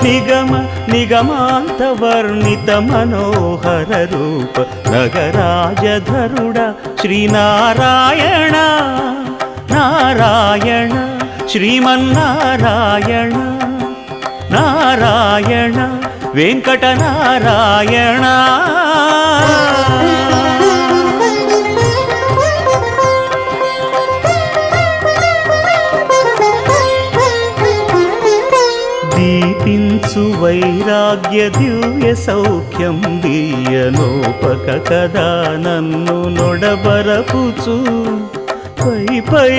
నిగమ నిగమాంత వర్ణిత మనోహర రూప నగరాజధరుడ శ్రీనారాయణ నారాయణ శ్రీమన్నారాయణ నారాయణ వెంకటనారాయణ దీపించు వైరాగ్య దివ్య సౌఖ్యం దీయనోపక కదా నన్ను నొడబరపుచు పై పై